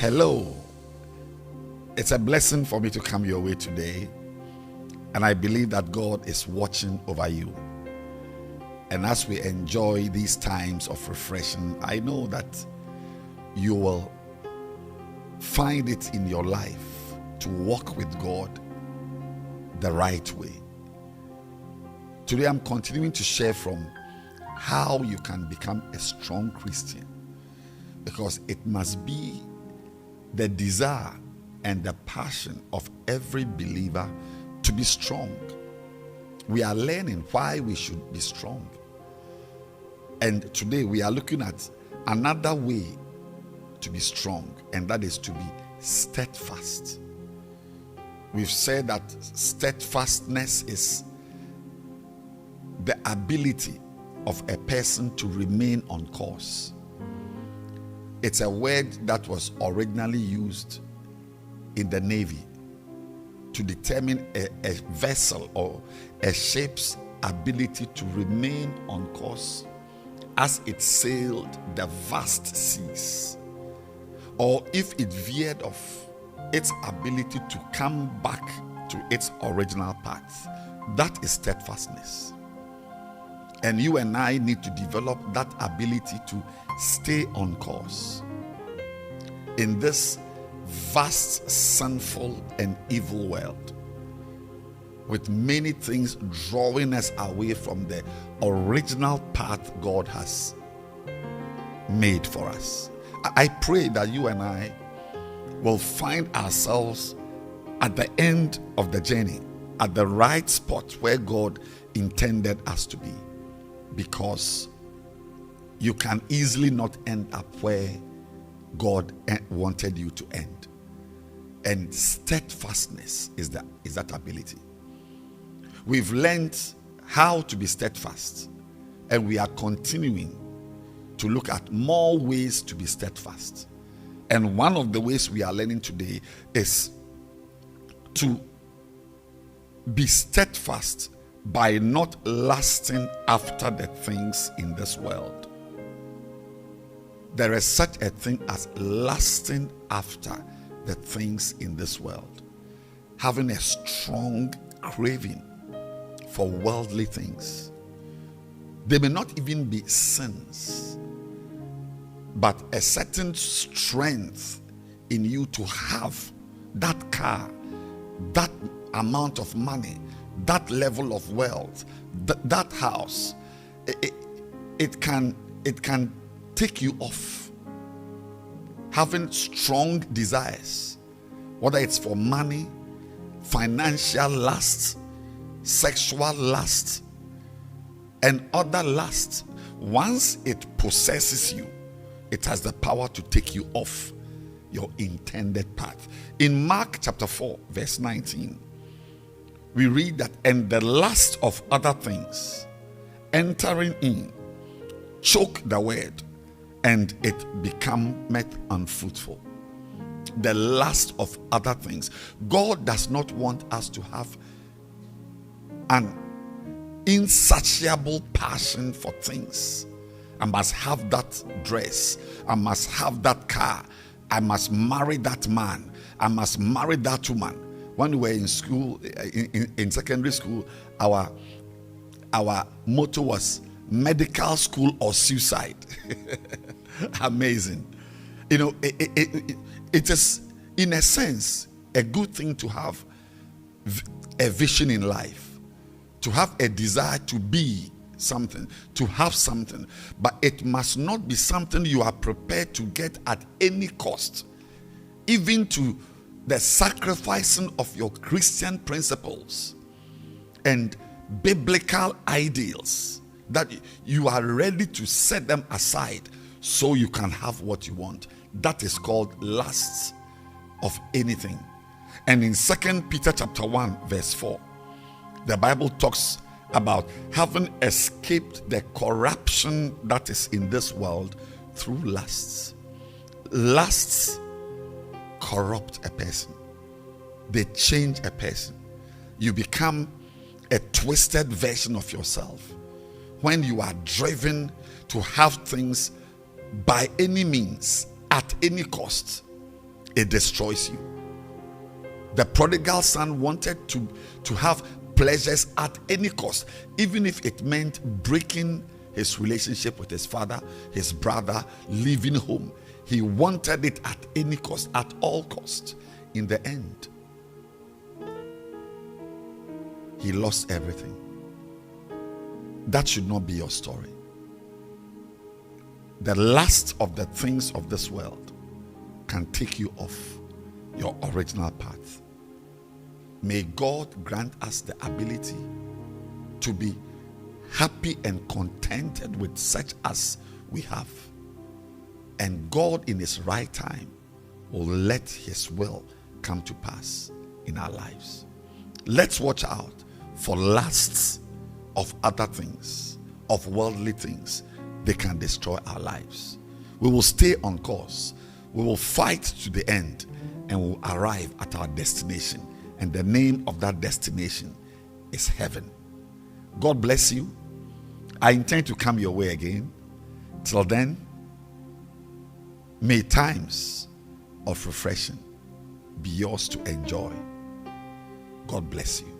Hello. It's a blessing for me to come your way today. And I believe that God is watching over you. And as we enjoy these times of refreshing, I know that you will find it in your life to walk with God the right way. Today I'm continuing to share from how you can become a strong Christian, because it must be the desire and the passion of every believer to be strong. We are learning why we should be strong. And today we are looking at another way to be strong, and that is to be steadfast. We've said that steadfastness is the ability of a person to remain on course. It's a word that was originally used in the Navy to determine a vessel or a ship's ability to remain on course as it sailed the vast seas, or if it veered off, its ability to come back to its original path. That is steadfastness. And you and I need to develop that ability to stay on course in this vast, sinful, and evil world, with many things drawing us away from the original path God has made for us. I pray that you and I will find ourselves at the end of the journey, at the right spot where God intended us to be, because you can easily not end up where God wanted you to end. And steadfastness is that ability. We've learned how to be steadfast, and we are continuing to look at more ways to be steadfast. And one of the ways we are learning today is to be steadfast by not lasting after the things in this world. There is such a thing as lasting after the things in this world, having a strong craving for worldly things. They may not even be sins, but a certain strength in you to have that car, that amount of money, that level of wealth, that house. It can take you off. Having strong desires, whether it's for money, financial lust, sexual lust, and other lust, once it possesses you, it has the power to take you off your intended path. In Mark chapter 4, verse 19, we read that, and the lust of other things entering in choke the word, and it becometh unfruitful. The lust of other things. God does not want us to have an insatiable passion for things. I must have that dress. I must have that car. I must marry that man. I must marry that woman. When we were in school, in secondary school, our motto was medical school or suicide. Amazing. You know, it is in a sense a good thing to have a vision in life, to have a desire to be something, to have something, but it must not be something you are prepared to get at any cost, even to the sacrificing of your Christian principles and biblical ideals, that you are ready to set them aside so you can have what you want. That is called lusts of anything. And in 2 Peter chapter 1 verse 4, the Bible talks about having escaped the corruption that is in this world through lusts. Lusts corrupt a person. They change a person. You become a twisted version of yourself when you are driven to have things by any means, at any cost. it destroys you. The prodigal son wanted to have pleasures at any cost, even if it meant breaking his relationship with his father, his brother, leaving home. He wanted it at any cost, at all cost. In the end, he lost everything. That should not be your story. The last of the things of this world can take you off your original path. May God grant us the ability to be happy and contented with such as we have. And God in his right time will let his will come to pass in our lives. Let's watch out for lusts of other things, of worldly things. They can destroy our lives. We will stay on course. We will fight to the end and we'll arrive at our destination. And the name of that destination is heaven. God bless you. I intend to come your way again. Till then, may times of refreshing be yours to enjoy. God bless you.